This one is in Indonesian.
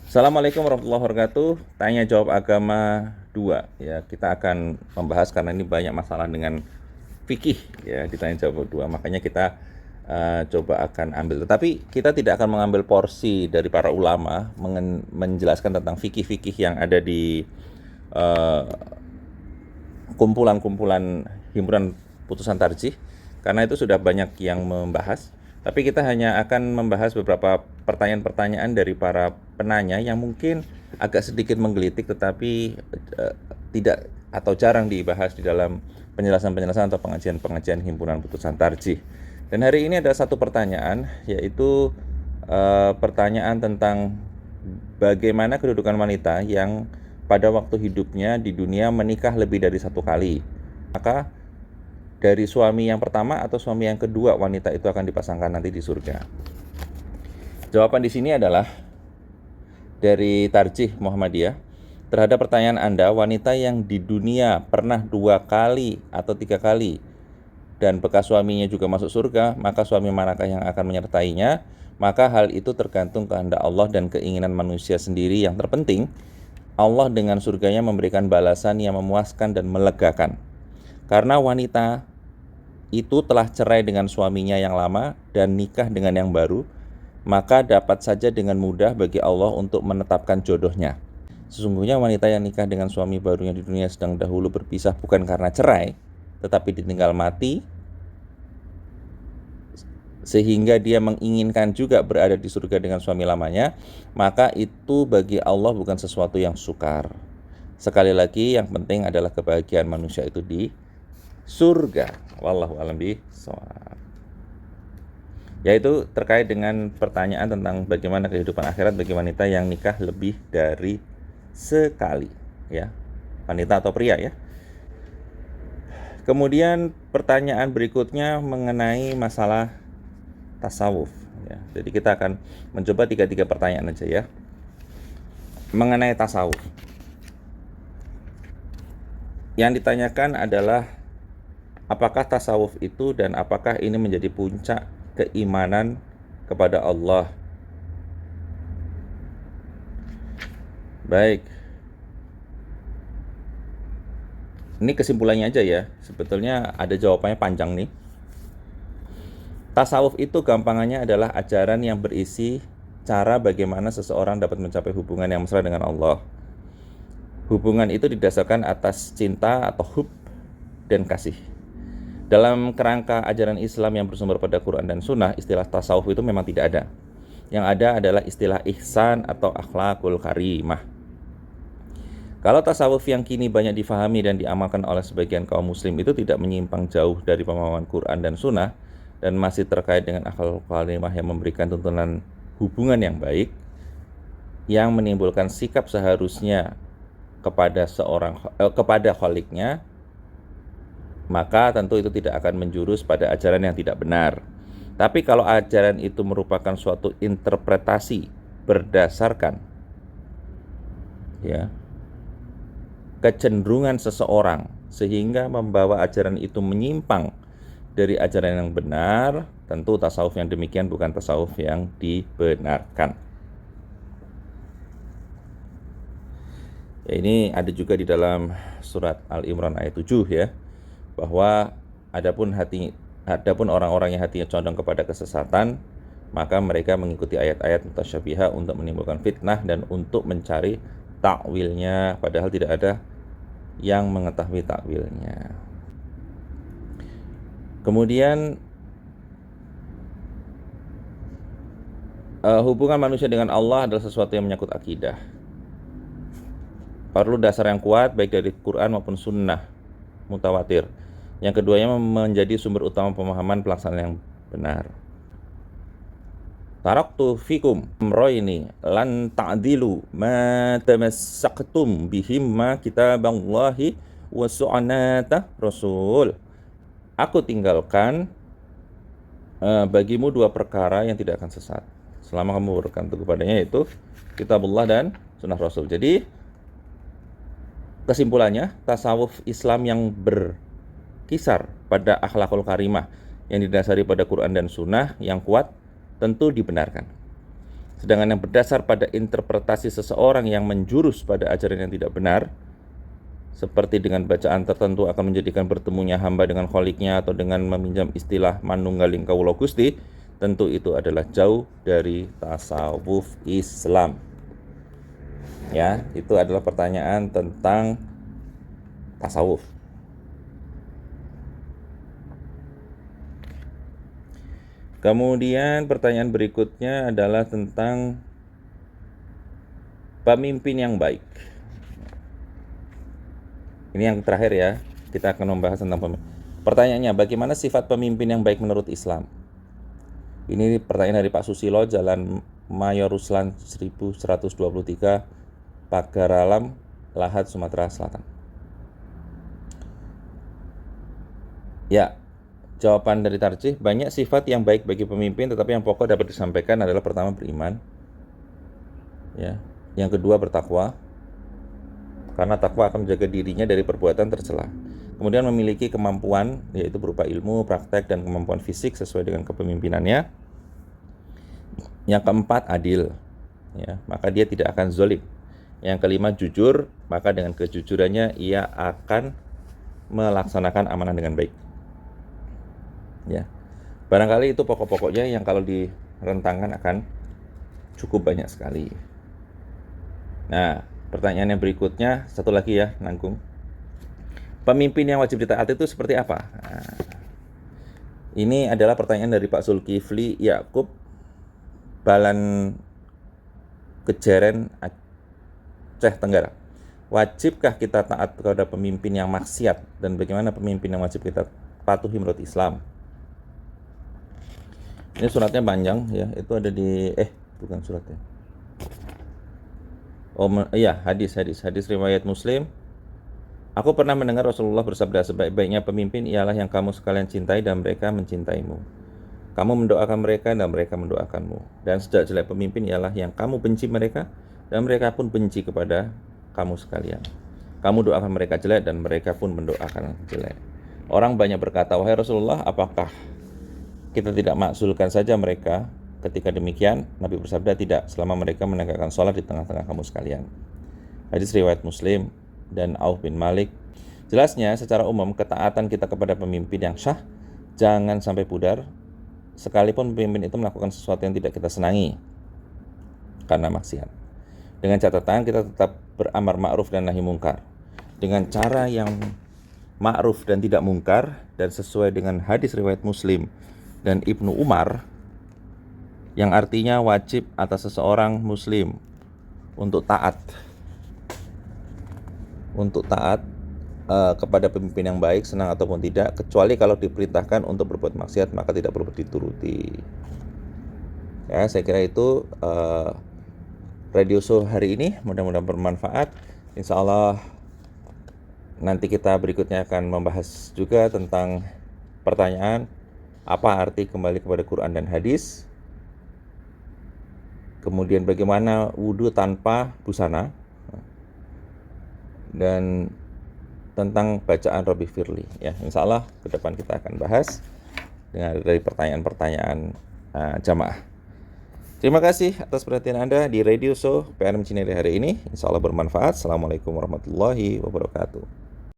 Assalamualaikum warahmatullahi wabarakatuh. Tanya jawab agama 2 ya. Kita akan membahas karena ini banyak masalah dengan fikih ya di tanya jawab 2. Makanya kita coba akan ambil. Tetapi kita tidak akan mengambil porsi dari para ulama menjelaskan tentang fikih-fikih yang ada di eh, kumpulan-kumpulan himpunan putusan tarjih karena itu sudah banyak yang membahas. Tapi kita hanya akan membahas beberapa pertanyaan-pertanyaan dari para penanya yang mungkin agak sedikit menggelitik tetapi tidak atau jarang dibahas di dalam penjelasan-penjelasan atau pengajian-pengajian himpunan putusan tarjih. Dan hari ini ada satu pertanyaan, yaitu pertanyaan tentang bagaimana kedudukan wanita yang pada waktu hidupnya di dunia menikah lebih dari satu kali. Maka dari suami yang pertama atau suami yang kedua wanita itu akan dipasangkan nanti di surga. Jawaban di sini adalah dari Tarjih Muhammadiyah. Terhadap pertanyaan Anda, wanita yang di dunia pernah 2 kali atau 3 kali dan bekas suaminya juga masuk surga, maka suami manakah yang akan menyertainya? Maka hal itu tergantung kehendak Allah dan keinginan manusia sendiri. Yang terpenting, Allah dengan surganya memberikan balasan yang memuaskan dan melegakan. Karena wanita itu telah cerai dengan suaminya yang lama dan nikah dengan yang baru, maka dapat saja dengan mudah bagi Allah untuk menetapkan jodohnya. Sesungguhnya wanita yang nikah dengan suami barunya di dunia sedang dahulu berpisah bukan karena cerai, tetapi ditinggal mati, sehingga dia menginginkan juga berada di surga dengan suami lamanya, maka itu bagi Allah bukan sesuatu yang sukar. Sekali lagi, yang penting adalah kebahagiaan manusia itu di surga. Wallahu a'lam bishawab. Yaitu terkait dengan pertanyaan tentang bagaimana kehidupan akhirat bagi wanita yang nikah lebih dari sekali, ya, wanita atau pria, ya. Kemudian pertanyaan berikutnya mengenai masalah tasawuf, ya. Jadi kita akan mencoba 3 pertanyaan aja, ya, mengenai tasawuf. Yang ditanyakan adalah apakah tasawuf itu dan apakah ini menjadi puncak keimanan kepada Allah. Baik. Ini kesimpulannya aja, ya. Sebetulnya ada jawabannya panjang nih. Tasawuf itu gampangannya adalah ajaran yang berisi cara bagaimana seseorang dapat mencapai hubungan yang mesra dengan Allah. Hubungan itu didasarkan atas cinta atau hub dan kasih. Dalam kerangka ajaran Islam yang bersumber pada Quran dan Sunnah, istilah tasawuf itu memang tidak ada. Yang ada adalah istilah ihsan atau akhlakul karimah. Kalau tasawuf yang kini banyak difahami dan diamalkan oleh sebagian kaum muslim itu tidak menyimpang jauh dari pemahaman Quran dan Sunnah dan masih terkait dengan akhlakul karimah yang memberikan tuntunan hubungan yang baik, yang menimbulkan sikap seharusnya kepada khaliknya, maka tentu itu tidak akan menjurus pada ajaran yang tidak benar. Tapi kalau ajaran itu merupakan suatu interpretasi berdasarkan, ya, kecenderungan seseorang sehingga membawa ajaran itu menyimpang dari ajaran yang benar, tentu tasawuf yang demikian bukan tasawuf yang dibenarkan. Ya, ini ada juga di dalam surat Al-Imran ayat 7, ya, bahwa adapun orang-orang yang hatinya condong kepada kesesatan, maka mereka mengikuti ayat-ayat mutasyabiha untuk menimbulkan fitnah dan untuk mencari takwilnya, padahal tidak ada yang mengetahui takwilnya. Kemudian hubungan manusia dengan Allah adalah sesuatu yang menyangkut akidah. Perlu dasar yang kuat baik dari Quran maupun sunnah mutawatir. Yang keduanya menjadi sumber utama pemahaman pelaksanaan yang benar. Taraktu fikum amrayni lan ta'dilu ma tamassaktum bihimma kitaballahi wa su'anata rasul. Aku tinggalkan bagimu 2 perkara yang tidak akan sesat selama kamu berpegang teguh padanya, yaitu kitabullah dan sunnah rasul. Jadi kesimpulannya, tasawuf Islam yang berkisar pada akhlakul karimah yang didasari pada Quran dan Sunnah yang kuat tentu dibenarkan. Sedangkan yang berdasar pada interpretasi seseorang yang menjurus pada ajaran yang tidak benar, seperti dengan bacaan tertentu akan menjadikan bertemunya hamba dengan kholiknya, atau dengan meminjam istilah manunggaling kawula Gusti, tentu itu adalah jauh dari tasawuf Islam. Ya, itu adalah pertanyaan tentang tasawuf. Kemudian pertanyaan berikutnya adalah tentang pemimpin yang baik. Ini yang terakhir ya, kita akan membahas tentang pemimpin. Pertanyaannya, bagaimana sifat pemimpin yang baik menurut Islam? Ini pertanyaan dari Pak Susilo, Jalan Mayor Ruslan 1123, Pagaralam, Lahat, Sumatera Selatan. Ya, jawaban dari Tarjih, banyak sifat yang baik bagi pemimpin, tetapi yang pokok dapat disampaikan adalah pertama beriman, ya. Yang kedua bertakwa, karena takwa akan menjaga dirinya dari perbuatan tercela. Kemudian memiliki kemampuan, yaitu berupa ilmu, praktek, dan kemampuan fisik sesuai dengan kepemimpinannya. Yang keempat adil, ya, maka dia tidak akan zolim. Yang kelima jujur, maka dengan kejujurannya ia akan melaksanakan amanah dengan baik. Ya, barangkali itu pokok-pokoknya yang kalau direntangkan akan cukup banyak sekali. Nah, pertanyaan yang berikutnya satu lagi ya, Nanggung. Pemimpin yang wajib ditaati itu seperti apa? Nah, ini adalah pertanyaan dari Pak Zulkifli Yakub Balan Kejeren, Aceh Tenggara. Wajibkah kita taat kepada pemimpin yang maksiat, dan bagaimana pemimpin yang wajib kita patuhi menurut Islam? Ini suratnya panjang ya, itu ada di bukan suratnya. Iya, hadis riwayat Muslim. Aku pernah mendengar Rasulullah bersabda, sebaik-baiknya pemimpin ialah yang kamu sekalian cintai dan mereka mencintaimu. Kamu mendoakan mereka dan mereka mendoakanmu. Dan sejelek-jelek pemimpin ialah yang kamu benci mereka dan mereka pun benci kepada kamu sekalian. Kamu doakan mereka jelek dan mereka pun mendoakan jelek. Orang banyak berkata, wahai Rasulullah, apakah kita tidak makzulkan saja mereka? Ketika demikian, Nabi bersabda, tidak, selama mereka menegakkan sholat di tengah-tengah kamu sekalian. Hadis riwayat Muslim dan Auf bin Malik. Jelasnya, secara umum, ketaatan kita kepada pemimpin yang syah jangan sampai pudar, sekalipun pemimpin itu melakukan sesuatu yang tidak kita senangi karena maksiat. Dengan catatan kita tetap beramar ma'ruf dan nahi mungkar dengan cara yang ma'ruf dan tidak mungkar, dan sesuai dengan hadis riwayat Muslim dan Ibnu Umar, yang artinya wajib atas seseorang muslim untuk taat kepada pemimpin yang baik, senang ataupun tidak, kecuali kalau diperintahkan untuk berbuat maksiat, maka tidak perlu dituruti. Ya, saya kira itu radio show hari ini, mudah-mudahan bermanfaat. Insya Allah nanti kita berikutnya akan membahas juga tentang pertanyaan, apa arti kembali kepada Quran dan hadis, kemudian bagaimana wudhu tanpa busana, dan tentang bacaan Rabbi Firli. Ya, insya Allah ke depan kita akan bahas dari pertanyaan-pertanyaan jamaah. Terima kasih atas perhatian Anda di radio show PRM Cinere hari ini. Insya Allah bermanfaat. Assalamualaikum warahmatullahi wabarakatuh.